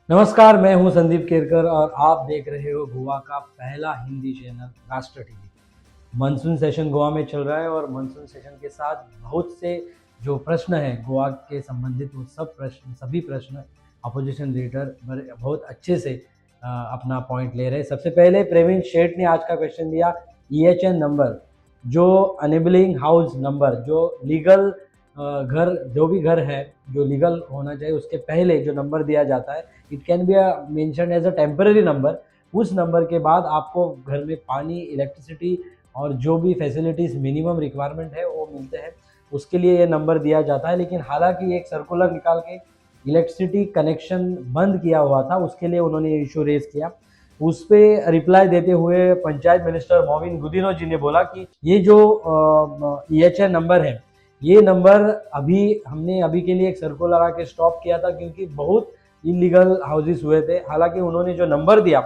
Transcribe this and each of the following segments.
नमस्कार, मैं हूं संदीप केरकर और आप देख रहे हो गोवा का पहला हिंदी चैनल राष्ट्र टीवी। मानसून सेशन गोवा में चल रहा है और मानसून सेशन के साथ बहुत से जो प्रश्न हैं गोवा के संबंधित वो सभी प्रश्न अपोजिशन लीडर बहुत अच्छे से अपना पॉइंट ले रहे हैं। सबसे पहले प्रवीण शेठ ने आज का क्वेश्चन दिया, EHN नंबर जो अनेबलिंग हाउस नंबर जो लीगल घर जो भी घर है जो लीगल होना चाहिए उसके पहले जो नंबर दिया जाता है, it can be mention as a temporary number. उस नंबर के बाद आपको घर में पानी, इलेक्ट्रिसिटी और जो भी फैसिलिटीज़ मिनिमम रिक्वायरमेंट है वो मिलते हैं, उसके लिए ये नंबर दिया जाता है। लेकिन हालांकि एक सर्कुलर निकाल के इलेक्ट्रिसिटी कनेक्शन बंद किया हुआ था, उसके लिए उन्होंने ये इशू रेज किया। उस पर रिप्लाई देते हुए पंचायत मिनिस्टर मोविन गुदिनो जी ने बोला कि ये जो EHN नंबर है, ये नंबर हमने अभी के लिए एक सर्कुलर आके स्टॉप किया था क्योंकि बहुत इलीगल हाउसेस हुए थे। हालांकि उन्होंने जो नंबर दिया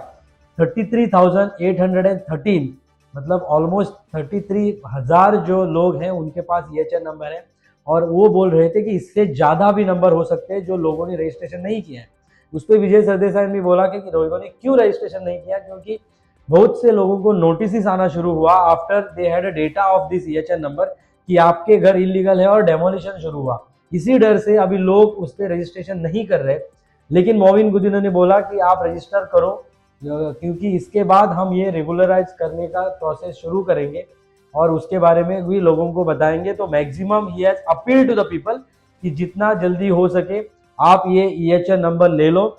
33,813, मतलब ऑलमोस्ट 33,000 जो लोग हैं उनके पास EHN नंबर है, और वो बोल रहे थे कि इससे ज़्यादा भी नंबर हो सकते हैं जो लोगों ने रजिस्ट्रेशन नहीं किया है। उस पर विजय सरदेसाई ने बोला कि लोगों ने क्यों रजिस्ट्रेशन नहीं किया, क्योंकि बहुत से लोगों को नोटिस आना शुरू हुआ after they had a data of this EHN number कि आपके घर इलीगल है और डेमोलिशन शुरू हुआ। इसी डर से अभी लोग उस पर रजिस्ट्रेशन नहीं कर रहे। लेकिन मोविन गुदिनो ने बोला कि आप रजिस्टर करो क्योंकि इसके बाद हम ये रेगुलराइज करने का प्रोसेस शुरू करेंगे और उसके बारे में भी लोगों को बताएंगे। तो maximum he has appeal to the people कि जितना जल्दी हो सके आप ये EHN नंबर ले लो,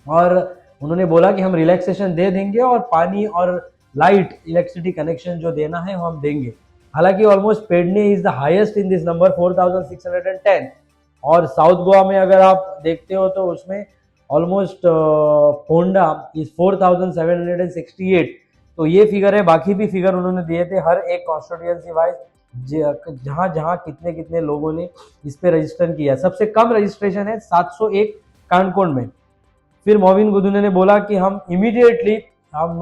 और उन्होंने बोला कि हम रिलैक्सेशन दे देंगे और पानी और लाइट इलेक्ट्रिसिटी कनेक्शन जो देना है वो हम देंगे। हालांकि almost Pedne is the highest in this number 4,610, और साउथ गोवा में अगर आप देखते हो तो उसमें ऑलमोस्ट पोंडा इज 4,768। तो ये फिगर है, बाकी भी फिगर उन्होंने दिए थे हर एक कॉन्स्टिट्यूएंसी वाइज जहां जहां कितने कितने लोगों ने इस पे रजिस्टर किया। सबसे कम रजिस्ट्रेशन है 701 कानकोण में। फिर मोविन गुदिनो ने बोला कि हम इमीडिएटली हम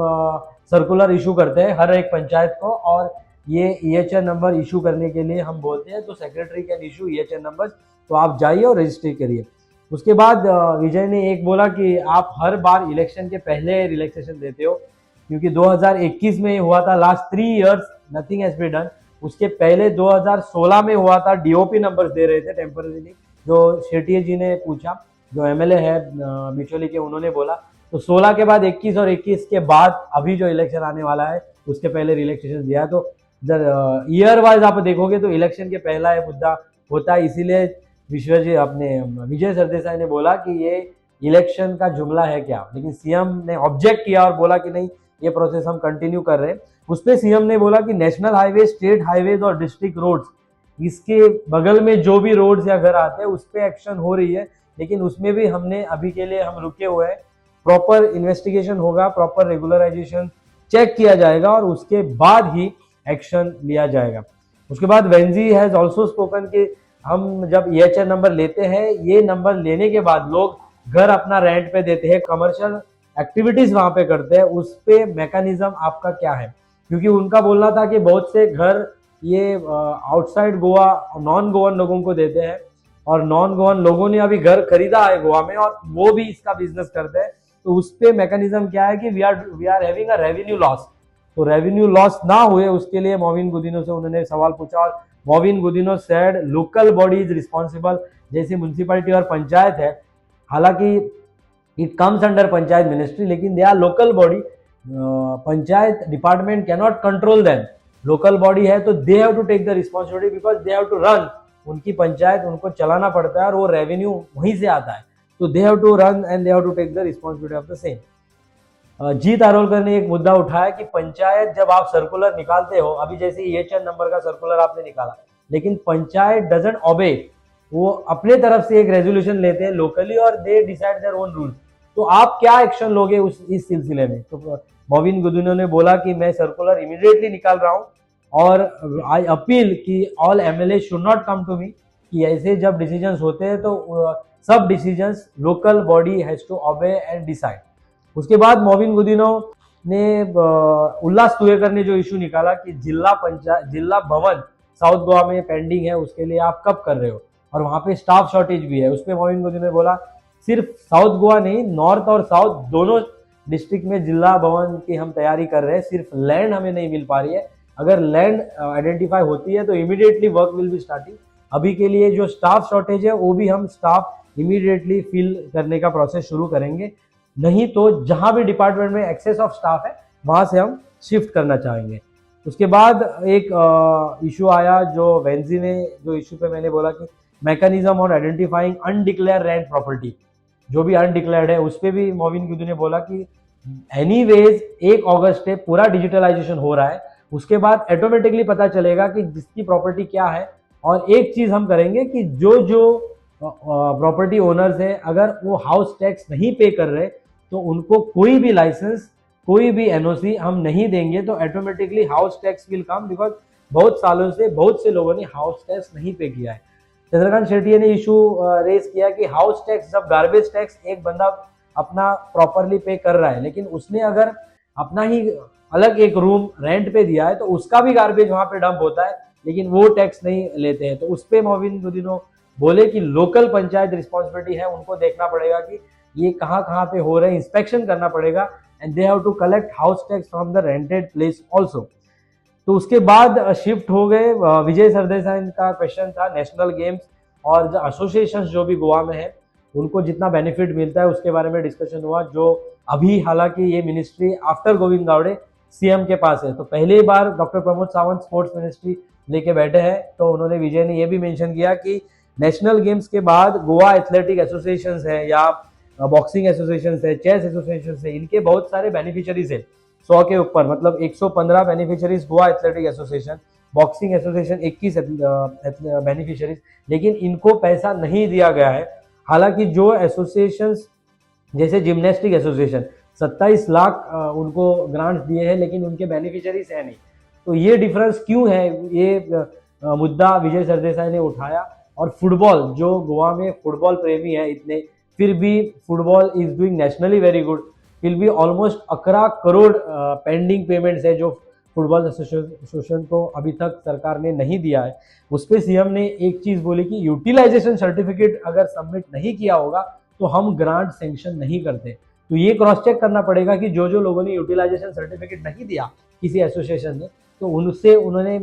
सर्कुलर इशू करते हैं हर एक पंचायत को, और ये EHN नंबर इशू करने के लिए हम बोलते हैं, तो secretary can issue EHN number, तो आप जाइए और रजिस्टर करिए। उसके बाद विजय ने एक बोला कि आप हर बार इलेक्शन के पहले रिलैक्सेशन देते हो, क्योंकि 2021 में हुआ था, last 3 years nothing has been done. उसके पहले 2016 में हुआ था, DOP नंबर दे रहे थे टेम्पररीली, जो शेट्टी जी ने पूछा, जो MLA है बिचौली के, उन्होंने बोला। तो 16 के बाद 21 और 21 के बाद अभी जो इलेक्शन आने वाला है उसके पहले रिलैक्सेशन दिया। तो ईयर वाइज आप देखोगे तो इलेक्शन के पहला ये मुद्दा होता है, इसीलिए विजय सरदेसाई ने बोला कि ये इलेक्शन का जुमला है क्या। लेकिन CM ने ऑब्जेक्ट किया और बोला कि नहीं, ये प्रोसेस हम कंटिन्यू कर रहे हैं। उस पर CM ने बोला कि नेशनल हाईवे, स्टेट हाईवेज और डिस्ट्रिक्ट रोड्स, इसके बगल में जो भी रोड्स या घर आते हैं उस पर एक्शन हो रही है, लेकिन उसमें भी हमने अभी के लिए हम रुके हुए हैं। प्रॉपर इन्वेस्टिगेशन होगा, प्रॉपर रेगुलराइजेशन चेक किया जाएगा और उसके बाद ही एक्शन लिया जाएगा। उसके बाद वेंजी हैज ऑल्सो स्पोकन कि हम जब EHN नंबर लेते हैं, ये नंबर लेने के बाद लोग घर अपना रेंट पे देते हैं, कमर्शियल एक्टिविटीज वहां पे करते हैं, उस पे मैकेनिज्म आपका क्या है, क्योंकि उनका बोलना था कि बहुत से घर ये आउटसाइड गोवा नॉन गोवन लोगों को देते हैं, और नॉन गोवन लोगों ने अभी घर खरीदा है गोवा में और वो भी इसका बिजनेस करते हैं। तो उस पे मैकेनिज्म क्या है कि we are having a revenue loss. तो रेवेन्यू लॉस ना हुए उसके लिए मोविन गुदिनो से उन्होंने सवाल पूछा, और Mauvin Godinho said local body is responsible, जैसे म्यूनसिपैलिटी और पंचायत है, हालांकि it comes under panchayat ministry, लेकिन they are local body, panchayat department can not control them. Local body है तो they have to take the responsibility because they have to run, उनकी पंचायत उनको चलाना पड़ता है और वो रेवेन्यू वहीं से आता है, तो they have to run and they have to take the responsibility of the same. Jeet Arolkar ने एक मुद्दा उठाया कि पंचायत जब आप सर्कुलर निकालते हो, अभी जैसे EHN नंबर का सर्कुलर आपने निकाला, लेकिन पंचायत डजंट ओबे, वो अपने तरफ से एक रेजोल्यूशन लेते हैं लोकली और they decide their own rule. तो आप क्या एक्शन लोगे इस सिलसिले में? तो मोविन गुदिनो ने बोला कि मैं सर्कुलर इमीडिएटली निकाल रहा हूं, और आई अपील कि all MLA should not come to me, कि ऐसे जब डिसीजंस होते हैं तो सब decisions local body has to obey and decide. उसके बाद मोविन गुदिनो ने उल्लास तुयेकर ने जो इशू निकाला कि जिला भवन साउथ गोवा में पेंडिंग है, उसके लिए आप कब कर रहे हो, और वहां पे स्टाफ शॉर्टेज भी है। उस पर मोविन गुदिनो ने बोला सिर्फ साउथ गोवा नहीं, नॉर्थ और साउथ दोनों डिस्ट्रिक्ट में जिला भवन की हम तैयारी कर रहे हैं। सिर्फ लैंड हमें नहीं मिल पा रही है, अगर लैंड आइडेंटिफाई होती है तो immediately work will be starting. अभी के लिए जो स्टाफ शॉर्टेज है वो भी हम स्टाफ इमीडिएटली फिल करने का प्रोसेस शुरू करेंगे, नहीं तो जहां भी डिपार्टमेंट में एक्सेस ऑफ स्टाफ है वहां से हम शिफ्ट करना चाहेंगे। उसके बाद एक इशू आया जो वेंजी ने, जो इशू पे मैंने बोला कि mechanism on identifying undeclared rent property, जो भी अनडिक्लेयर्ड है उस पर भी मोविन गुदू ने बोला कि एनीवेज 1 अगस्त से पूरा डिजिटलाइजेशन हो रहा है, उसके बाद ऑटोमेटिकली पता चलेगा कि जिसकी प्रॉपर्टी क्या है। और एक चीज हम करेंगे कि जो जो प्रॉपर्टी ओनर्स है अगर वो हाउस टैक्स नहीं पे कर रहे तो उनको कोई भी लाइसेंस, कोई भी एनओसी हम नहीं देंगे, तो automatically house tax will come, because बहुत सालों से बहुत से लोगों ने हाउस टैक्स नहीं पे किया है। चंद्रकांत शेट्टी ने इशू रेज किया कि हाउस टैक्स, जब गार्बेज टैक्स एक बंदा अपना प्रॉपरली पे कर रहा है लेकिन उसने अगर अपना ही अलग एक रूम रेंट पे दिया है तो उसका भी गार्बेज वहां पे डंप होता है, लेकिन वो टैक्स नहीं लेते हैं। तो उस पर मोविन गुदिनो बोले कि लोकल पंचायत रिस्पॉन्सिबिलिटी है, उनको देखना पड़ेगा कि ये कहाँ कहाँ पे हो रहे हैं, इंस्पेक्शन करना पड़ेगा, and they have to collect house tax from the rented place also. तो उसके बाद शिफ्ट हो गए, विजय सरदेसाई का क्वेश्चन था नेशनल गेम्स और जो एसोसिएशन जो भी गोवा में है उनको जितना बेनिफिट मिलता है उसके बारे में डिस्कशन हुआ, जो अभी हालांकि ये ministry after Govind Gawade CM के पास है, तो पहली बार doctor Pramod Sawant sports ministry लेके बैठे हैं। तो उन्होंने, विजय ने ये भी मेंशन किया कि नेशनल गेम्स के बाद गोवा एथलेटिक एसोसिएशन है या बॉक्सिंग एसोसिएशन है, चेस एसोसिएशन है, इनके बहुत सारे बेनिफिशियरीज है, 100 के ऊपर, मतलब 115 beneficiaries Goa athletic association, boxing association 21 beneficiaries, लेकिन इनको पैसा नहीं दिया गया है। हालांकि जो एसोसिएशन जैसे जिम्नास्टिक एसोसिएशन 27 लाख उनको ग्रांट्स दिए हैं, लेकिन उनके बेनिफिशियरीज है नहीं। तो ये डिफरेंस क्यों है, ये मुद्दा विजय सरदेसाई ने उठाया। और फुटबॉल, जो गोवा में फुटबॉल प्रेमी है इतने, फिर भी football is doing nationally very good, will be almost 11 crore pending payments है जो फुटबॉल एसोसिएशन को अभी तक सरकार ने नहीं दिया है। उस पर सीएम ने एक चीज बोली कि यूटिलाइजेशन सर्टिफिकेट अगर सबमिट नहीं किया होगा तो हम ग्रांट सैंक्शन नहीं करते। तो ये क्रॉस चेक करना पड़ेगा कि जो जो लोगों ने यूटिलाइजेशन सर्टिफिकेट नहीं दिया किसी एसोसिएशन ने, तो उनसे उन्होंने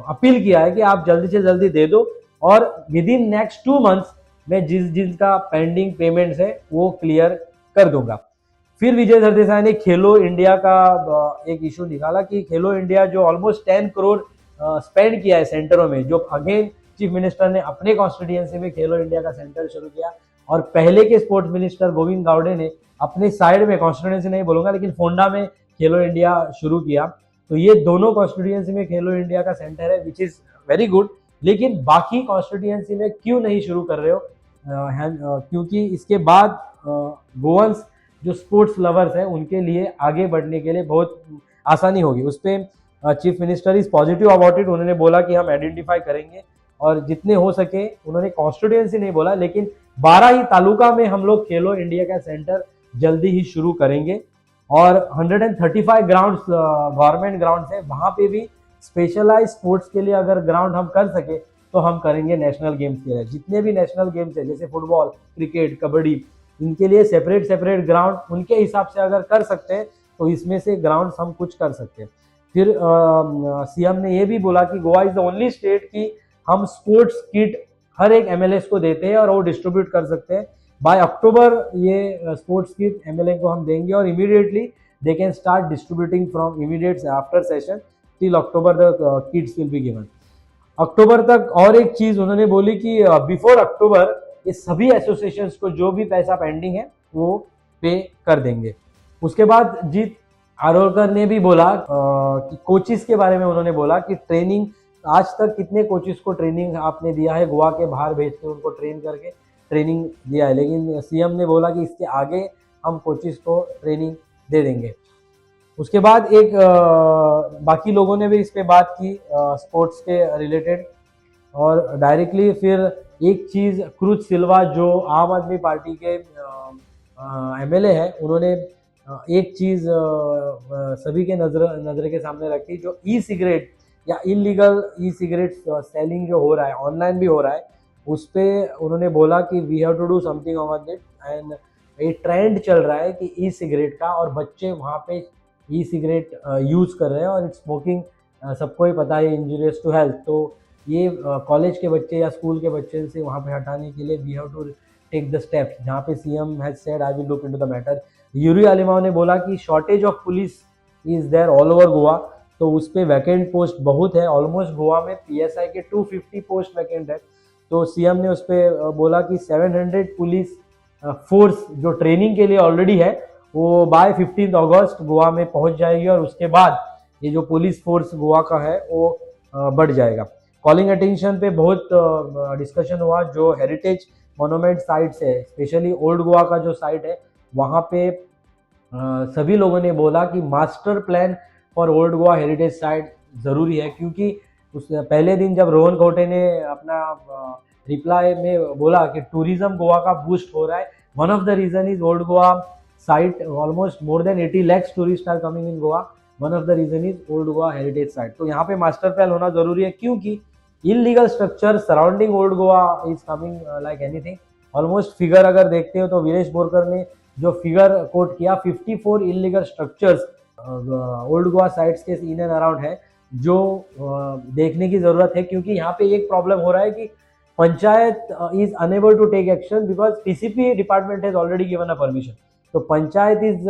अपील किया है कि आप जल्दी से जल्दी दे दो, और विद इन नेक्स्ट 2 मंथ्स में जिनका पेंडिंग पेमेंट्स है वो क्लियर कर दूंगा। फिर विजय सरदेसाई ने खेलो इंडिया का एक इशू निकाला कि खेलो इंडिया जो ऑलमोस्ट 10 करोड़ स्पेंड किया है सेंटरों में, जो अगेन चीफ मिनिस्टर ने अपने कॉन्स्टिट्यूएंसी में खेलो इंडिया का सेंटर शुरू किया, और पहले के स्पोर्ट्स मिनिस्टर गोविंद गावड़े ने अपने साइड में, कॉन्स्टिट्यूएंसी नहीं बोलूंगा लेकिन फोंडा में खेलो इंडिया शुरू किया। तो ये दोनों कॉन्स्टिट्यूएंसी में खेलो इंडिया का सेंटर है, विच इज वेरी गुड। लेकिन बाकी कॉन्स्टिट्यूएंसी में क्यों नहीं शुरू कर रहे हो? क्योंकि इसके बाद गोवंस जो स्पोर्ट्स लवर्स हैं उनके लिए आगे बढ़ने के लिए बहुत आसानी होगी। उस पर chief minister is positive about it, उन्होंने बोला कि हम आइडेंटिफाई करेंगे और जितने हो सके, उन्होंने कॉन्स्टिट्यूएंसी नहीं बोला लेकिन 12 ही तालुका में हम लोग खेलो इंडिया का सेंटर जल्दी ही शुरू करेंगे। और 135 ग्राउंड्स गवर्नमेंट ग्राउंड्स है, वहां पे भी स्पेशलाइज स्पोर्ट्स के लिए अगर ग्राउंड हम कर सके तो हम करेंगे नेशनल गेम्स के लिए। जितने भी नेशनल गेम्स है जैसे फुटबॉल, क्रिकेट, कबड्डी, इनके लिए सेपरेट ग्राउंड उनके हिसाब से अगर कर सकते हैं तो इसमें से ग्राउंड हम कुछ कर सकते हैं। फिर सीएम ने ये भी बोला कि Goa is the only state की हम स्पोर्ट्स किट हर एक एमएलएस को देते हैं और वो डिस्ट्रीब्यूट कर सकते हैं। बाय अक्टूबर ये स्पोर्ट्स किट एमएलए को हम देंगे और immediately they can start distributing from immediate after session till October the kits will be given. अक्टूबर तक और एक चीज उन्होंने बोली कि बिफोर अक्टूबर ये सभी एसोसिएशंस को जो भी पैसा पेंडिंग है वो पे कर देंगे। उसके बाद जीत आरोलकर ने भी बोला कि कोचिस के बारे में उन्होंने बोला कि ट्रेनिंग, आज तक कितने कोचिस को ट्रेनिंग आपने दिया है, गोवा के बाहर भेज के उनको ट्रेन करके ट्रेनिंग दिया है, लेकिन सीएम ने बोला कि इसके आगे हम कोचिस को ट्रेनिंग दे देंगे। उसके बाद एक बाकी लोगों ने भी इस पे बात की स्पोर्ट्स के रिलेटेड, और डायरेक्टली फिर एक चीज़ क्रूज सिल्वा जो आम आदमी पार्टी के एमएलए हैं, उन्होंने एक चीज़ सभी के नजर के सामने रखी, जो ई सिगरेट या इलीगल ई सिगरेट सेलिंग जो हो रहा है, ऑनलाइन भी हो रहा है, उस पे उन्होंने बोला कि we have to do something on it. And एक ट्रेंड चल रहा है कि ई सिगरेट का, और बच्चे वहाँ पे ई सिगरेट यूज़ कर रहे हैं, और स्मोकिंग सबको ही पता है इंजूरियस टू हेल्थ। तो ये कॉलेज के बच्चे या स्कूल के बच्चे से वहाँ पे हटाने के लिए we have to take the steps, जहाँ पे CM has said I will look into the matter. Yuri Alemao ने बोला कि shortage of police is there all over Goa, तो उस पर वैकेंट पोस्ट बहुत है। ऑलमोस्ट गोवा में पीएसआई के 250 पोस्ट वैकेंट है। तो सीएम ने उस पर बोला कि 700 पुलिस फोर्स जो ट्रेनिंग के लिए ऑलरेडी है वो बाय 15 अगस्त गोवा में पहुंच जाएगी, और उसके बाद ये जो पुलिस फोर्स गोवा का है वो बढ़ जाएगा। कॉलिंग अटेंशन पे बहुत डिस्कशन हुआ। जो हेरिटेज मोनूमेंट साइट्स है, स्पेशली ओल्ड गोवा का जो साइट है, वहाँ पे सभी लोगों ने बोला कि master plan for old Goa heritage site ज़रूरी है, क्योंकि उस पहले दिन जब रोहन खौटे ने अपना रिप्लाई में बोला कि टूरिज्म गोवा का बूस्ट हो रहा है, one of the reason is old Goa site, almost more than 80 lakhs tourist are coming in Goa, one of the reason is old Goa heritage site. तो यहाँ पे मास्टर प्लान होना ज़रूरी है, क्योंकि illegal structure surrounding old Goa is coming like anything. Almost figure अगर देखते हो तो वीरेश बोरकर ने जो फिगर कोट किया, 54 illegal structures old Goa sites के इन एंड अराउंड है, जो देखने की ज़रूरत है। क्योंकि यहाँ पे एक प्रॉब्लम हो रहा है कि panchayat is unable to take action because TCP department has already given a permission. तो panchayat is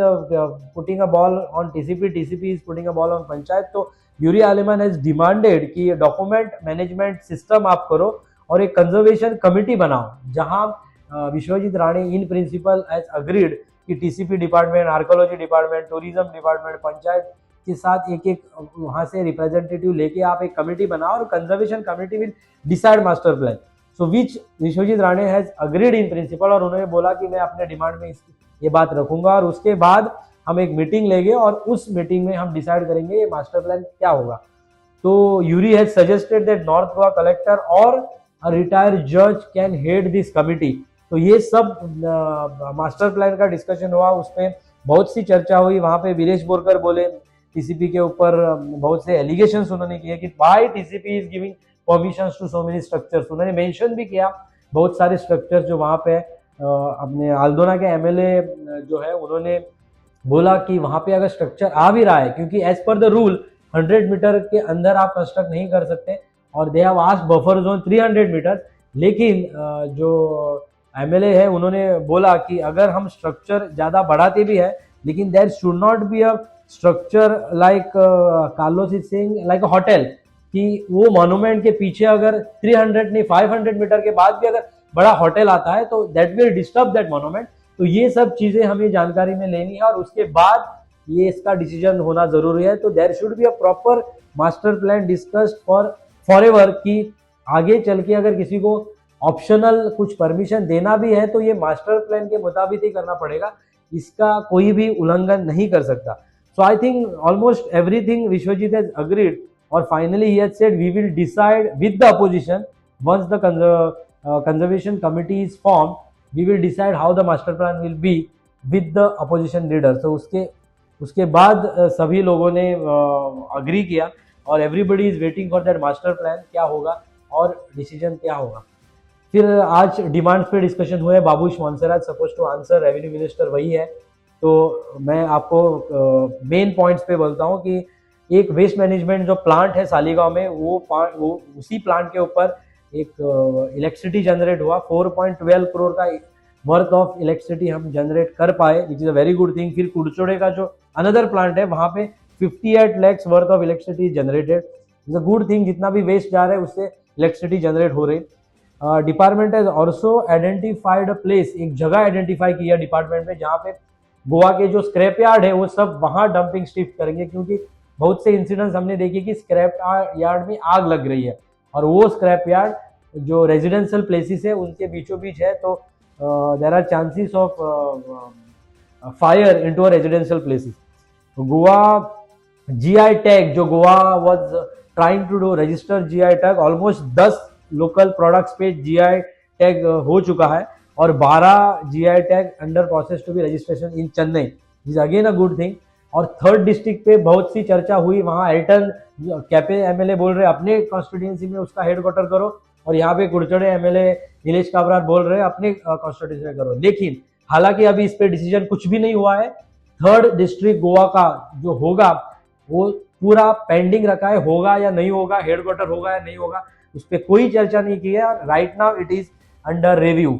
putting a ball on TCP, TCP is putting a ball on panchayat. तो यूरी आलिमान हैज डिमांडेड कि डॉक्यूमेंट मैनेजमेंट सिस्टम आप करो और एक कंजर्वेशन कमिटी बनाओ, जहां Vishwajit Rane in principle has agreed कि TCP department, archaeology department, tourism department, panchayat के साथ एक एक वहां से रिप्रेजेंटेटिव लेके आप एक कमिटी बनाओ, और conservation committee will decide master plan. So which Vishwajit Rane has agreed in principle, और उन्होंने बोला कि मैं अपने डिमांड में ये बात रखूंगा, और उसके बाद हम एक मीटिंग लेंगे और उस मीटिंग में हम डिसाइड करेंगे ये मास्टर प्लान क्या होगा। तो Yuri has suggested that north Goa collector और अ रिटायर्ड जज कैन हेड दिस कमिटी। तो ये सब मास्टर प्लान का डिस्कशन हुआ, उसमें बहुत सी चर्चा हुई। वहां पे वीरेश बोरकर बोले टीसीपी के ऊपर बहुत से एलिगेशंस उन्होंने किए कि why TCP is giving permissions to so many structures. उन्होंने मेंशन भी किया बहुत सारे स्ट्रक्चर्स जो वहां पे अपने आल्दोना के एमएलए जो है उन्होंने बोला कि वहां पे अगर स्ट्रक्चर आ भी रहा है, क्योंकि as per the rule 100 metre के अंदर आप कंस्ट्रक्ट नहीं कर सकते, और they have asked buffer zone 300 meter. लेकिन जो एमएलए है उन्होंने बोला कि अगर हम स्ट्रक्चर ज्यादा बढ़ाते भी है, लेकिन there should not be a structure like Carlos is saying like a hotel, कि वो मॉन्यूमेंट के पीछे अगर 300 नहीं 500 मीटर के बाद भी अगर बड़ा होटल आता है तो that will disturb that monument. तो ये सब चीजें हमें जानकारी में लेनी है, और उसके बाद ये इसका डिसीजन होना जरूरी है। तो there should be a proper master plan discussed forever, कि आगे चल के अगर किसी को ऑप्शनल कुछ परमिशन देना भी है तो ये मास्टर प्लान के मुताबिक ही करना पड़ेगा, इसका कोई भी उल्लंघन नहीं कर सकता। So I think almost everything Vishwajit has agreed, और finally he has said we will decide with the opposition once the conservation committee is formed, we will decide how the master plan will be with the opposition leader। so उसके बाद सभी लोगों ने agree किया, और everybody is waiting for that master plan क्या होगा और डिसीजन क्या होगा। फिर आज डिमांड्स पे डिस्कशन हुए। Babush Monserrate suppose to answer, revenue minister वही है। तो मैं आपको मेन पॉइंट्स पे बोलता हूँ कि एक वेस्ट मैनेजमेंट जो प्लांट है सालीगांव में, वो उसी प्लांट के ऊपर एक इलेक्ट्रिसिटी जनरेट हुआ। 4.12 करोड़ का वर्थ ऑफ इलेक्ट्रिसिटी हम जनरेट कर पाए, which is a very good thing. फिर कुड़चोड़े का जो अनदर प्लांट है, वहां पे 58 lakhs worth of electricity generated, is a good thing. जितना भी वेस्ट जा रहा है उससे इलेक्ट्रिसिटी जनरेट हो रही। Department has also identified a place, एक जगह आइडेंटिफाई किया डिपार्टमेंट में, जहाँ पे गोवा के जो स्क्रैप यार्ड है वो सब वहां डंपिंग शिफ्ट करेंगे, क्योंकि बहुत से इंसिडेंट्स हमने देखे कि स्क्रैप यार्ड में आग लग रही है, और वो स्क्रैप यार्ड जो रेजिडेंशियल प्लेसेस है उनके बीचों बीच है। तो there are chances of fire into a residential places. Goa GI tag, जो Goa was trying to do register GI tag, almost 10 local products पे जीआई टैग हो चुका है, और 12 GI tag under process to be registration in Chennai, is again a good thing. और third district पे बहुत सी चर्चा हुई, वहां एल्टन कैपे एमएलए बोल रहे अपने कॉन्स्टिट्यूएंसी में उसका हेडक्वार्टर करो, और यहाँ पे कुड़चड़े एमएलए नीलेश काबरार बोल रहे हैं अपने कॉन्स्टिट्यूशन में करो। लेकिन हालांकि अभी इस पे डिसीजन कुछ भी नहीं हुआ है। थर्ड डिस्ट्रिक्ट गोवा का जो होगा वो पूरा पेंडिंग रखा है, होगा या नहीं होगा, हेडक्वार्टर होगा या नहीं होगा, उस पर कोई चर्चा नहीं की है। Right now it is under review.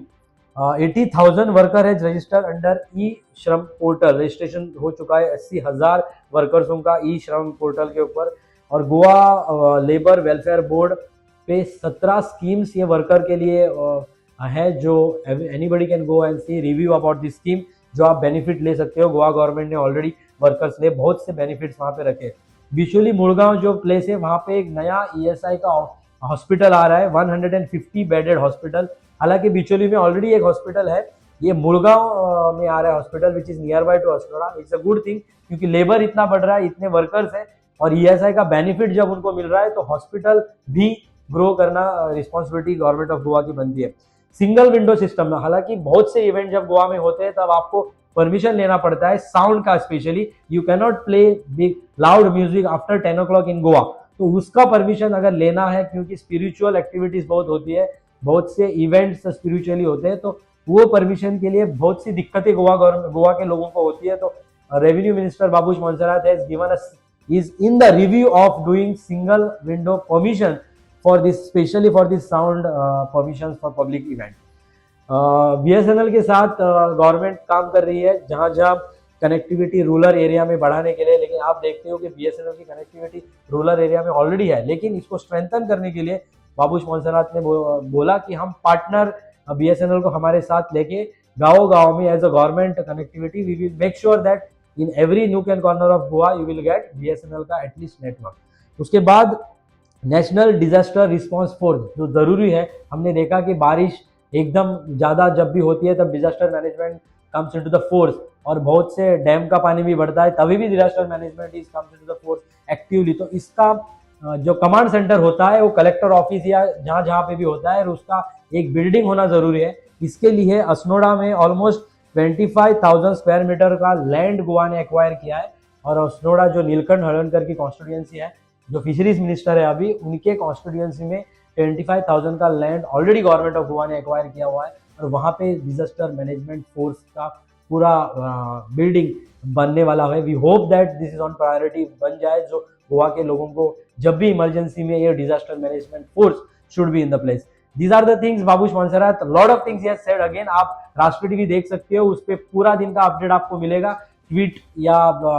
80,000 worker है रजिस्टर्ड अंडर ई श्रम पोर्टल, रजिस्ट्रेशन हो चुका है 80,000 वर्कर्सों का ई श्रम पोर्टल के ऊपर। और गोवा लेबर वेलफेयर बोर्ड पे 17 स्कीम्स ये वर्कर के लिए है, जो anybody can go and see review about this scheme, जो आप बेनिफिट ले सकते हो। गोवा गवर्नमेंट ने ऑलरेडी वर्कर्स ने बहुत से बेनिफिट्स वहाँ पे रखे। बिचोली मुड़गांव जो प्लेस है वहाँ पे एक नया ईएसआई का हॉस्पिटल आ रहा है, 150 बेडेड हॉस्पिटल। हालांकि बिचोली में ऑलरेडी एक हॉस्पिटल है, ये मुड़गांव में आ रहा है hospital which is near by two Assonora. It's a good thing, क्योंकि लेबर इतना बढ़ रहा है, इतने वर्कर्स हैं, और ईएसआई का बेनिफिट जब उनको मिल रहा है तो हॉस्पिटल भी ग्रो करना रिस्पॉन्सिबिलिटी गवर्नमेंट ऑफ गोवा की बनती है। सिंगल विंडो सिस्टम में, हालांकि बहुत से इवेंट जब गोवा में होते हैं तब आपको परमिशन लेना पड़ता है साउंड का, specially you can not play big loud music after 10 o'clock इन गोवा, तो उसका परमिशन अगर लेना है, क्योंकि स्पिरिचुअल एक्टिविटीज बहुत होती है, बहुत से इवेंट्स स्पिरिचुअली होते हैं, तो वो परमिशन के लिए बहुत सी दिक्कतें गोवा के लोगों को होती है। तो revenue minister Babush Monserrate has given us is in the review of doing single window permission for this, specially for this sound permissions for public event. BSNL के साथ गवर्नमेंट काम कर रही है जहां जहां कनेक्टिविटी रूरल एरिया में बढ़ाने के लिए, लेकिन आप देखते हो कि BSNL की कनेक्टिविटी रूरल एरिया में ऑलरेडी है, लेकिन इसको स्ट्रेंथन करने के लिए बाबूश मोन्सेरात ने बोला कि हम पार्टनर BSNL को हमारे साथ लेके गाँव में as a government connectivity we will make sure that in every nook and corner of Goa you will get BSNL का एटलीस्ट नेटवर्क। उसके बाद नेशनल डिजास्टर रिस्पांस फोर्स जो जरूरी है, हमने देखा कि बारिश एकदम ज़्यादा जब भी होती है तब disaster management comes into the force, और बहुत से डैम का पानी भी बढ़ता है तभी भी disaster management is comes into the force actively. तो इसका जो कमांड सेंटर होता है वो कलेक्टर ऑफिस या जहाँ जहाँ पे भी होता है, और उसका एक बिल्डिंग होना जरूरी है। इसके लिए अस्नोडा में ऑलमोस्ट 25,000 स्क्वायर मीटर का लैंड गोवा ने एक्वायर किया है, और अस्नोडा जो नीलकंठ हळदणकर की कॉन्स्टिट्यूएंसी है, जो फिशरीज मिनिस्टर है अभी, उनके कॉन्स्टिट्यूएंसी में 25,000 का land already government of Goa ने एक्वायर किया हुआ है, और वहाँ पे डिजास्टर मैनेजमेंट फोर्स का पूरा बिल्डिंग बनने वाला है। We hope that this is on priority बन जाए, जो गोवा के लोगों को जब भी इमरजेंसी में ये disaster management force should be in the place. These are the things Babush Monserrate, lot of things he has said again। आप राष्ट्र टीवी देख सकते हो, उस पर पूरा दिन का अपडेट आपको मिलेगा ट्वीट या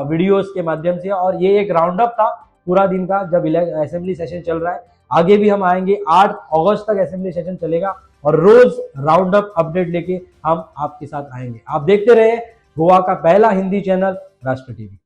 वीडियोस के माध्यम से। और ये एक राउंड अप था पूरा दिन का, जब असेंबली सेशन चल रहा है। आगे भी हम आएंगे, 8 अगस्त तक असेंबली सेशन चलेगा, और रोज राउंड अप अपडेट लेके हम आपके साथ आएंगे। आप देखते रहे गोवा का पहला हिंदी चैनल राष्ट्र टीवी।